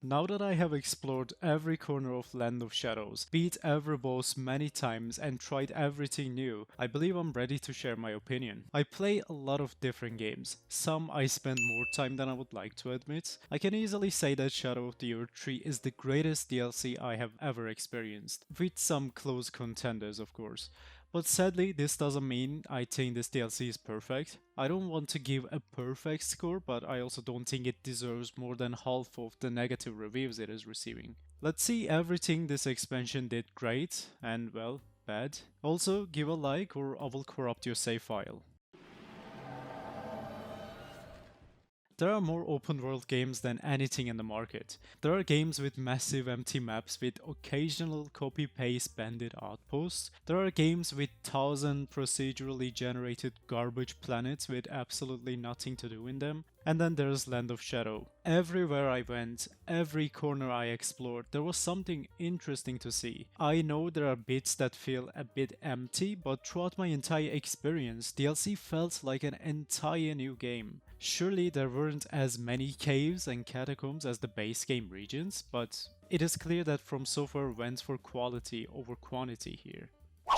Now that I have explored every corner of Land of Shadows, beat every boss many times and tried everything new, I believe I'm ready to share my opinion. I play a lot of different games. Some I spend more time than I would like to admit. I can easily say that Shadow of the Erdtree is the greatest DLC I have ever experienced, with some close contenders of course. But sadly, this doesn't mean I think this DLC is perfect. I don't want to give a perfect score, but I also don't think it deserves more than half of the negative reviews it is receiving. Let's see everything this expansion did great and, well, bad. Also, give a like or I will corrupt your save file. There are more open world games than anything in the market. There are games with massive empty maps with occasional copy-paste bandit outposts. There are games with 1,000 procedurally generated garbage planets with absolutely nothing to do in them. And then there's Land of Shadow. Everywhere I went, every corner I explored, there was something interesting to see. I know there are bits that feel a bit empty, but throughout my entire experience, DLC felt like an entire new game. Surely there weren't as many caves and catacombs as the base game regions, but it is clear that From Software went for quality over quantity here.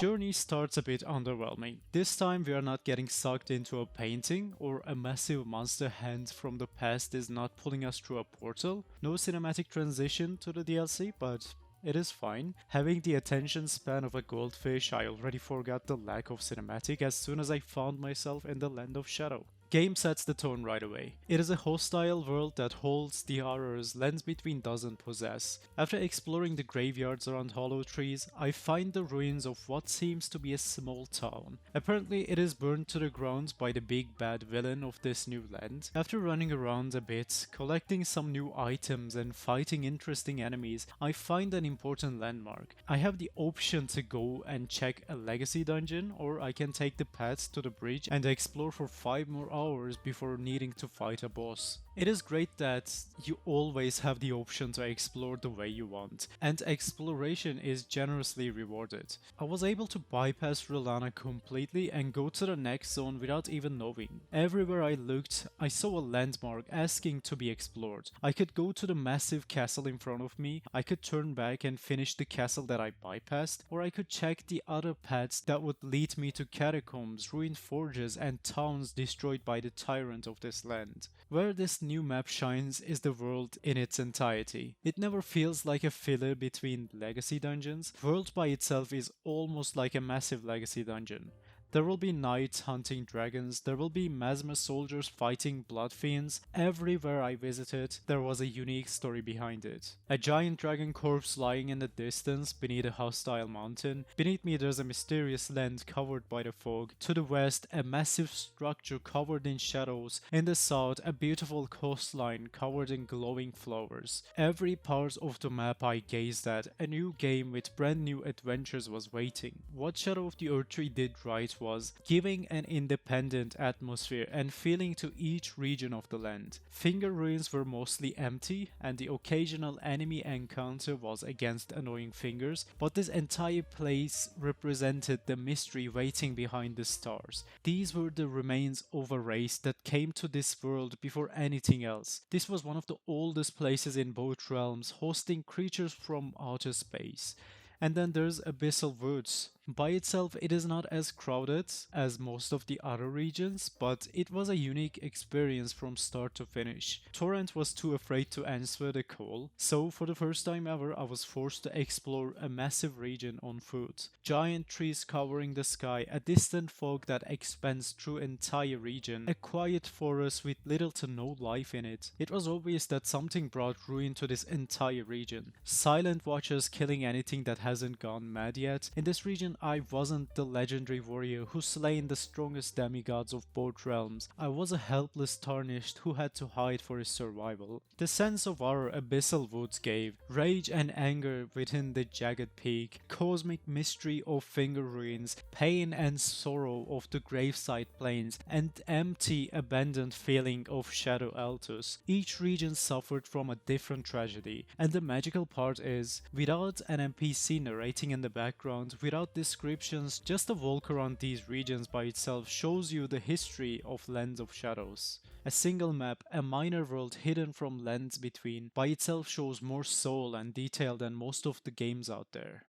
Journey starts a bit underwhelming. This time we are not getting sucked into a painting or a massive monster hand from the past is not pulling us through a portal. No cinematic transition to the DLC, but it is fine. Having the attention span of a goldfish, I already forgot the lack of cinematic as soon as I found myself in the Land of Shadow. Game sets the tone right away. It is a hostile world that holds the horrors Lens Between doesn't possess. After exploring the graveyards around hollow trees, I find the ruins of what seems to be a small town. Apparently it is burned to the ground by the big bad villain of this new land. After running around a bit, collecting some new items and fighting interesting enemies, I find an important landmark. I have the option to go and check a legacy dungeon, or I can take the path to the bridge and explore for 5 more hours before needing to fight a boss. It is great that you always have the option to explore the way you want, and exploration is generously rewarded. I was able to bypass Rulana completely and go to the next zone without even knowing. Everywhere I looked, I saw a landmark asking to be explored. I could go to the massive castle in front of me, I could turn back and finish the castle that I bypassed, or I could check the other paths that would lead me to catacombs, ruined forges, and towns destroyed by the tyrant of this land. Where this new map shines is the world in its entirety. It never feels like a filler between legacy dungeons. World by itself is almost like a massive legacy dungeon. There will be knights hunting dragons, there will be Masma soldiers fighting blood fiends. Everywhere I visited, there was a unique story behind it. A giant dragon corpse lying in the distance beneath a hostile mountain. Beneath me there's a mysterious land covered by the fog. To the west, a massive structure covered in shadows. In the south, a beautiful coastline covered in glowing flowers. Every part of the map I gazed at, a new game with brand new adventures was waiting. What Shadow of the Erdtree did right was giving an independent atmosphere and feeling to each region of the land. Finger ruins were mostly empty and the occasional enemy encounter was against annoying fingers, but this entire place represented the mystery waiting behind the stars. These were the remains of a race that came to this world before anything else. This was one of the oldest places in both realms, hosting creatures from outer space. And then there's Abyssal Woods. By itself, it is not as crowded as most of the other regions, but it was a unique experience from start to finish. Torrent was too afraid to answer the call, so for the first time ever I was forced to explore a massive region on foot. Giant trees covering the sky, a distant fog that expands through entire region, a quiet forest with little to no life in it. It was obvious that something brought ruin to this entire region. Silent watchers killing anything that hasn't gone mad yet. In this region I wasn't the legendary warrior who slain the strongest demigods of both realms. I was a helpless tarnished who had to hide for his survival. The sense of our Abyssal Woods gave, rage and anger within the jagged peak, cosmic mystery of finger ruins, pain and sorrow of the graveside plains, and empty abandoned feeling of Shadow Altus. Each region suffered from a different tragedy, and the magical part is, without an NPC narrating in the background, without descriptions, just a walk around these regions by itself shows you the history of Lands of Shadows. A single map, a minor world hidden from lands between, by itself shows more soul and detail than most of the games out there.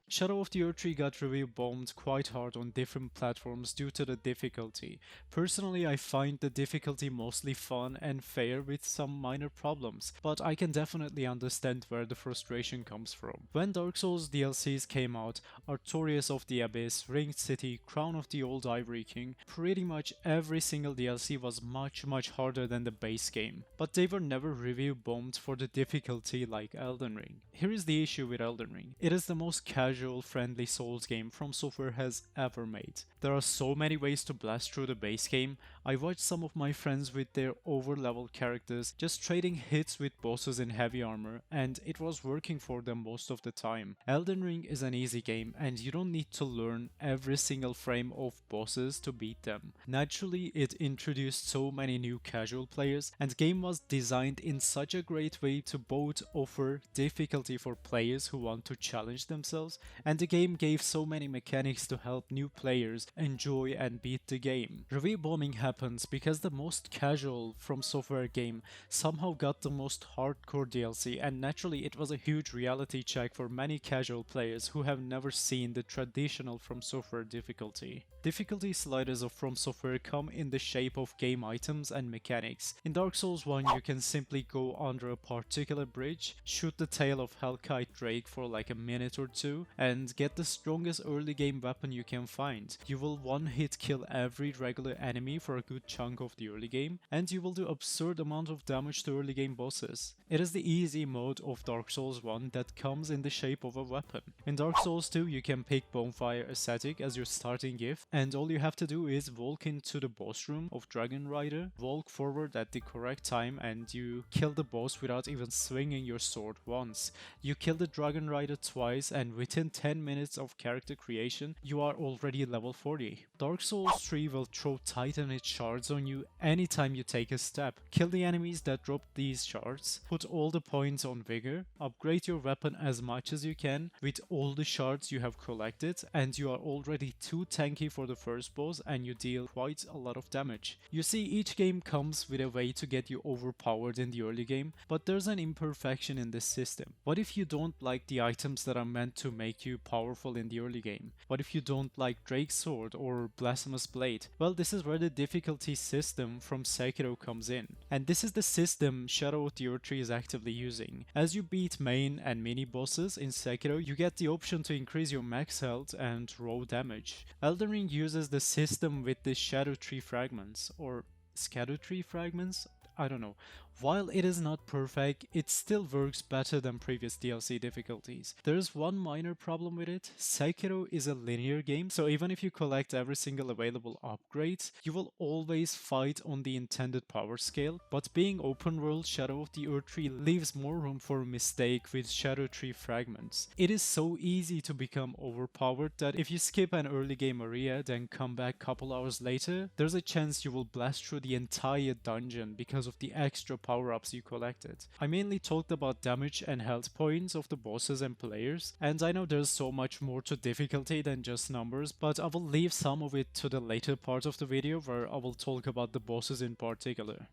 Shadow of the Erdtree got review bombed quite hard on different platforms due to the difficulty. Personally, I find the difficulty mostly fun and fair with some minor problems, but I can definitely understand where the frustration comes from. When Dark Souls DLCs came out, Artorias of the Abyss, Ringed City, Crown of the Old Ivory King, pretty much every single DLC was much harder than the base game, but they were never review bombed for the difficulty like Elden Ring. Here is the issue with Elden Ring. It is the most casual friendly Souls game From Software has ever made. There are so many ways to blast through the base game. I watched some of my friends with their over-leveled characters just trading hits with bosses in heavy armor, and it was working for them most of the time. Elden Ring is an easy game and you don't need to learn every single frame of bosses to beat them. Naturally, it introduced so many new casual players, and the game was designed in such a great way to both offer difficulty for players who want to challenge themselves, and the game gave so many mechanics to help new players enjoy and beat the game. Review bombing happens because the most casual From Software game somehow got the most hardcore DLC, and naturally it was a huge reality check for many casual players who have never seen the traditional From Software difficulty. Difficulty sliders of From Software come in the shape of game items and mechanics. In Dark Souls 1 you can simply go under a particular bridge, shoot the tail of Hellkite Drake for like a minute or two, and get the strongest early game weapon you can find. You will one hit kill every regular enemy for a good chunk of the early game, and you will do absurd amount of damage to early game bosses. It is the easy mode of Dark Souls 1 that comes in the shape of a weapon. In Dark Souls 2 you can pick Bonfire Ascetic as your starting gift, and all you have to do is walk into the boss room of Dragon Rider, walk forward at the correct time, and you kill the boss without even swinging your sword once. You kill the Dragon Rider twice, and within 10 minutes of character creation, you are already level 40. Dark Souls 3 will throw Titanite shards on you anytime you take a step. Kill the enemies that drop these shards, put all the points on Vigor, upgrade your weapon as much as you can with all the shards you have collected, and you are already too tanky for the first boss and you deal quite a lot of damage. You see, each game comes with a way to get you overpowered in the early game, but there's an imperfection in this system. What if you don't like the items that are meant to make you powerful in the early game? What if you don't like Drake's Sword or Blasphemous Blade? Well, this is where the difficulty system from Sekiro comes in. And this is the system Shadow of the Erdtree is actively using. As you beat main and mini bosses in Sekiro, you get the option to increase your max health and raw damage. Elden Ring uses the system with the Shadow Tree fragments, or Scatter Tree fragments? I don't know. While it is not perfect, it still works better than previous DLC difficulties. There is one minor problem with it. Sekiro is a linear game, so even if you collect every single available upgrade, you will always fight on the intended power scale, but being open world, Shadow of the Erdtree leaves more room for a mistake with Shadow Tree fragments. It is so easy to become overpowered that if you skip an early game area, then come back couple hours later, there's a chance you will blast through the entire dungeon because of the extra power-ups you collected. I mainly talked about damage and health points of the bosses and players, and I know there's so much more to difficulty than just numbers, but I will leave some of it to the later part of the video where I will talk about the bosses in particular.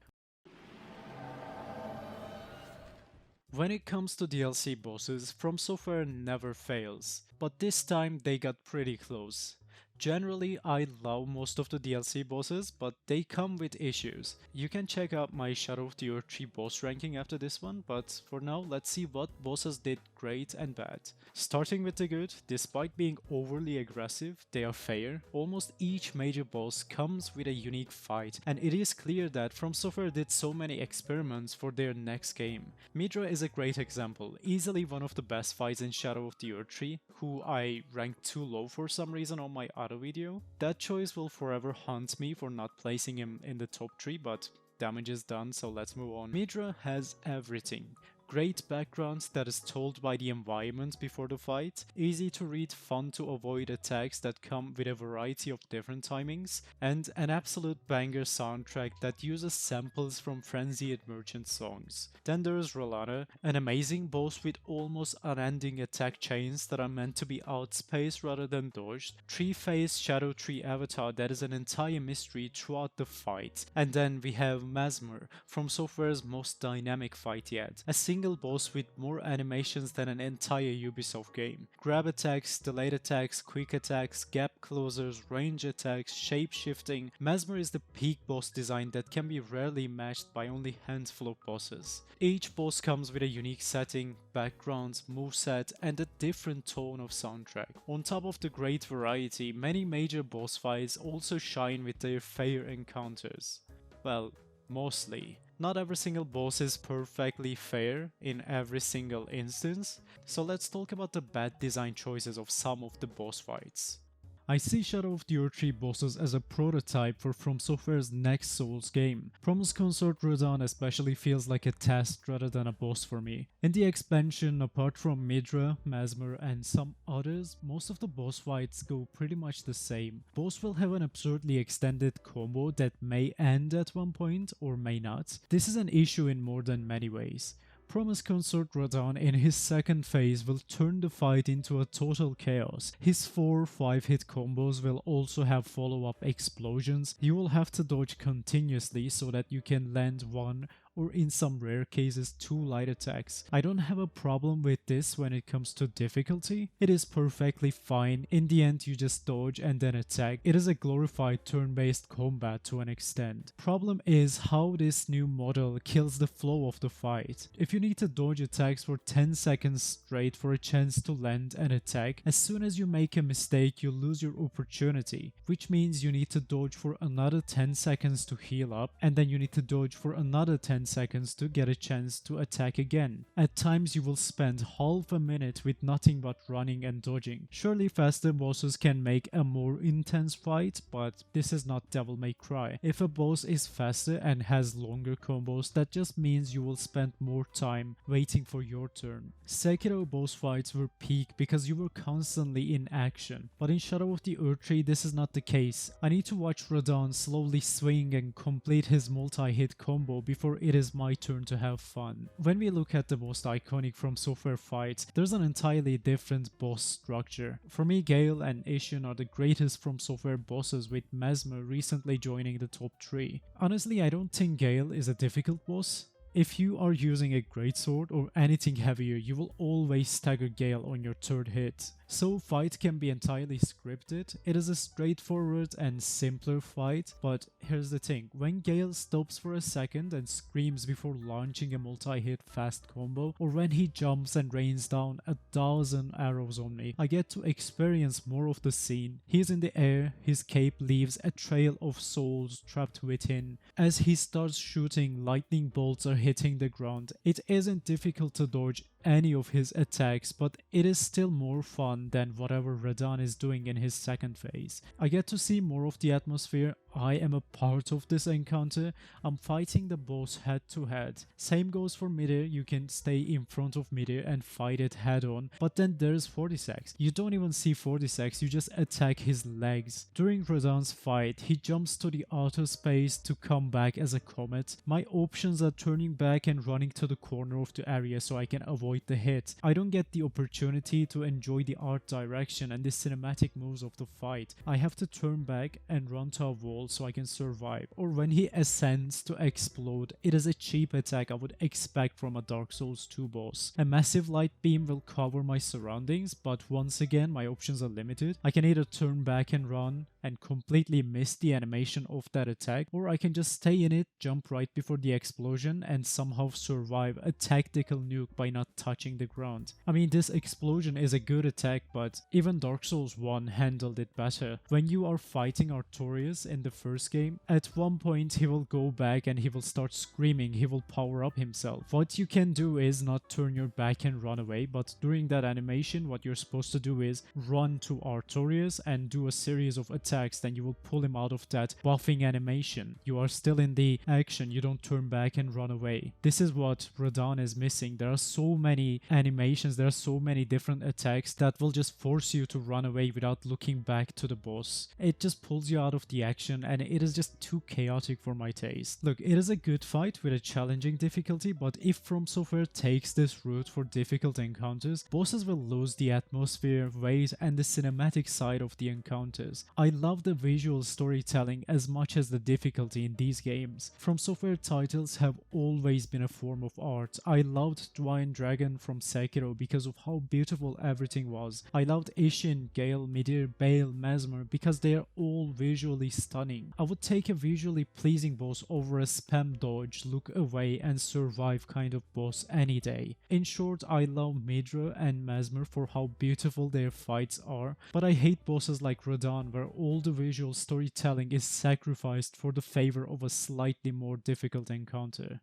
When it comes to DLC bosses, From Software never fails, but this time they got pretty close. Generally, I love most of the DLC bosses, but they come with issues. You can check out my Shadow of the Erdtree boss ranking after this one, but for now, let's see what bosses did great and bad. Starting with the good, despite being overly aggressive, they are fair. Almost each major boss comes with a unique fight, and it is clear that From Software did so many experiments for their next game. Midra is a great example, easily one of the best fights in Shadow of the Erdtree, who I ranked too low for some reason on my other video. That choice will forever haunt me for not placing him in the top 3, but damage is done, so let's move on. Midra has everything. great background that is told by the environment before the fight, easy to read, fun to avoid attacks that come with a variety of different timings, and an absolute banger soundtrack that uses samples from Frenzied Merchant songs. Then there is Rolana, an amazing boss with almost unending attack chains that are meant to be outspaced rather than dodged, three-faced Shadow Tree avatar that is an entire mystery throughout the fight, and then we have Mesmer, From Software's most dynamic fight yet, a single boss with more animations than an entire Ubisoft game. Grab attacks, delayed attacks, quick attacks, gap closers, range attacks, shape-shifting. Mesmer is the peak boss design that can be rarely matched by only handful of bosses. Each boss comes with a unique setting, background, moveset, and a different tone of soundtrack. On top of the great variety, many major boss fights also shine with their fair encounters. Well, mostly. Not every single boss is perfectly fair in every single instance, so let's talk about the bad design choices of some of the boss fights. I see Shadow of the Erdtree bosses as a prototype for From Software's next Souls game. Promise Consort Radahn especially feels like a test rather than a boss for me. In the expansion, apart from Midra, Mesmer, and some others, most of the boss fights go pretty much the same. Boss will have an absurdly extended combo that may end at one point or may not. This is an issue in more than many ways. Promise Consort Radahn in his second phase will turn the fight into a total chaos. His 4-5 hit combos will also have follow-up explosions. You will have to dodge continuously so that you can land one or in some rare cases 2 light attacks. I don't have a problem with this when it comes to difficulty. It is perfectly fine. In the end you just dodge and then attack. It is a glorified turn-based combat to an extent. Problem is how this new model kills the flow of the fight. If you need to dodge attacks for 10 seconds straight for a chance to land an attack, as soon as you make a mistake you lose your opportunity, which means you need to dodge for another 10 seconds to heal up, and then you need to dodge for another 10 seconds to get a chance to attack again. At times you will spend half a minute with nothing but running and dodging. Surely faster bosses can make a more intense fight, but this is not Devil May Cry. If a boss is faster and has longer combos, that just means you will spend more time waiting for your turn. Sekiro boss fights were peak because you were constantly in action, but in Shadow of the Erdtree this is not the case. I need to watch Radahn slowly swing and complete his multi-hit combo before it is my turn to have fun. When we look at the most iconic From Software fights, there's an entirely different boss structure. For me, Gale and Ishin are the greatest From Software bosses, with Mesmer recently joining the top 3. Honestly, I don't think Gale is a difficult boss. If you are using a greatsword or anything heavier, you will always stagger Gale on your third hit. So fight can be entirely scripted. It is a straightforward and simpler fight, but here's the thing. When Gale stops for a second and screams before launching a multi-hit fast combo, or when he jumps and rains down 1,000 arrows on me, I get to experience more of the scene. He is in the air, his cape leaves a trail of souls trapped within. As he starts shooting, lightning bolts are hitting the ground. It isn't difficult to dodge any of his attacks, but it is still more fun than whatever Radahn is doing in his second phase. I get to see more of the atmosphere. I am a part of this encounter. I'm fighting the boss head to head. Same goes for Midair. You can stay in front of Midair and fight it head on, but then there's Fortisex. You don't even see Fortisex, you just attack his legs. During Radahn's fight, he jumps to the outer space to come back as a comet. My options are turning back and running to the corner of the area so I can avoid the hit. I don't get the opportunity to enjoy the art direction and the cinematic moves of the fight. I have to turn back and run to a wall so I can survive. Or when he ascends to explode, it is a cheap attack I would expect from a Dark Souls 2 boss. A massive light beam will cover my surroundings, but once again my options are limited. I can either turn back and run and completely miss the animation of that attack, or I can just stay in it, jump right before the explosion, and somehow survive a tactical nuke by not touching the ground. I mean, this explosion is a good attack, but even Dark Souls 1 handled it better. When you are fighting Artorias in the first game, at one point he will go back and he will start screaming, he will power up himself. What you can do is not turn your back and run away, but during that animation what you're supposed to do is run to Artorias and do a series of attacks, then you will pull him out of that buffing animation. You are still in the action, you don't turn back and run away. This is what Radahn is missing. There are so many animations, there are so many different attacks that will just force you to run away without looking back to the boss. It just pulls you out of the action and it is just too chaotic for my taste. Look, it is a good fight with a challenging difficulty, but if From Software takes this route for difficult encounters, bosses will lose the atmosphere, weight, and the cinematic side of the encounters. I love the visual storytelling as much as the difficulty in these games. From Software titles have always been a form of art. I loved Dwine Dragon from Sekiro because of how beautiful everything was. I loved Ishin, Gale, Midir, Bale, Mesmer because they are all visually stunning. I would take a visually pleasing boss over a spam dodge, look away and survive kind of boss any day. In short, I love Midra and Mesmer for how beautiful their fights are, but I hate bosses like Radahn where all the visual storytelling is sacrificed for the favor of a slightly more difficult encounter.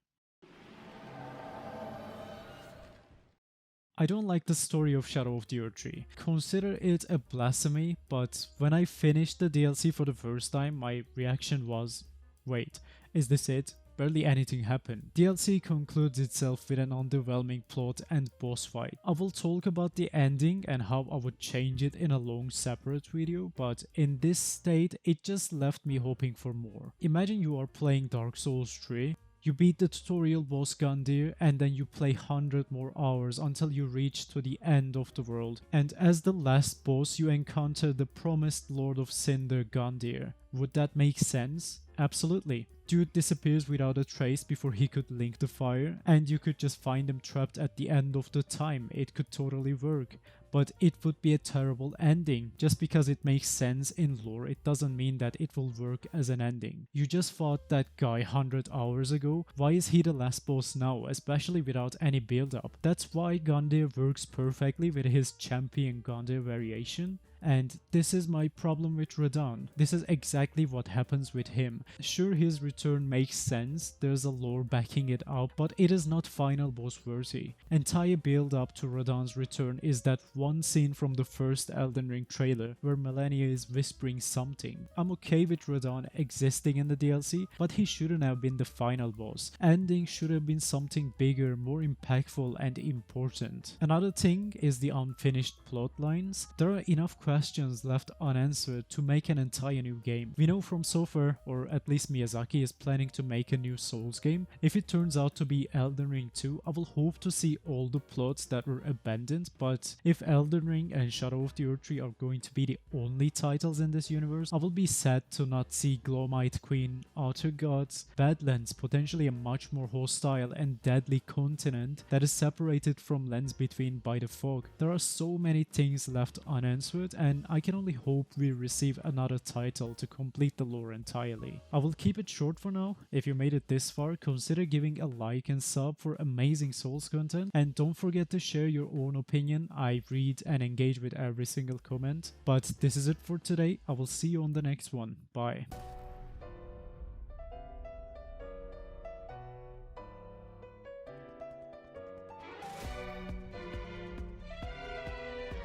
I don't like the story of Shadow of the Erdtree. Consider it a blasphemy, but when I finished the DLC for the first time, my reaction was, wait, is this it? Barely anything happened. DLC concludes itself with an underwhelming plot and boss fight. I will talk about the ending and how I would change it in a long separate video, but in this state, it just left me hoping for more. Imagine you are playing Dark Souls 3. You beat the tutorial boss Gundyr and then you play 100 more hours until you reach to the end of the world. And as the last boss you encounter the promised Lord of Cinder Gundyr. Would that make sense? Absolutely. Dude disappears without a trace before he could link the fire, and you could just find him trapped at the end of the time. It could totally work. But it would be a terrible ending. Just because it makes sense in lore, it doesn't mean that it will work as an ending. You just fought that guy 100 hours ago. Why is he the last boss now, especially without any build up? That's why Gundyr works perfectly with his champion Gundyr variation. And this is my problem with Radahn. This is exactly what happens with him. Sure, his return makes sense, there's a lore backing it up, but it is not final boss worthy. Entire build up to Radahn's return is that one scene from the first Elden Ring trailer where Melania is whispering something. I'm okay with Radahn existing in the DLC, but he shouldn't have been the final boss. Ending should have been something bigger, more impactful and important. Another thing is the unfinished plot lines. There are enough questions left unanswered to make an entire new game. We know From Software, or at least Miyazaki, is planning to make a new Souls game. If it turns out to be Elden Ring 2, I will hope to see all the plots that were abandoned, but if Elden Ring and Shadow of the Erdtree are going to be the only titles in this universe, I will be sad to not see Glowmite Queen, Outer Gods, Badlands, potentially a much more hostile and deadly continent that is separated from Lens Between by the fog. There are so many things left unanswered, and I can only hope we receive another title to complete the lore entirely. I will keep it short for now. If you made it this far, consider giving a like and sub for amazing Souls content, and don't forget to share your own opinion. I read and engage with every single comment. But this is it for today. I will see you on the next one. Bye.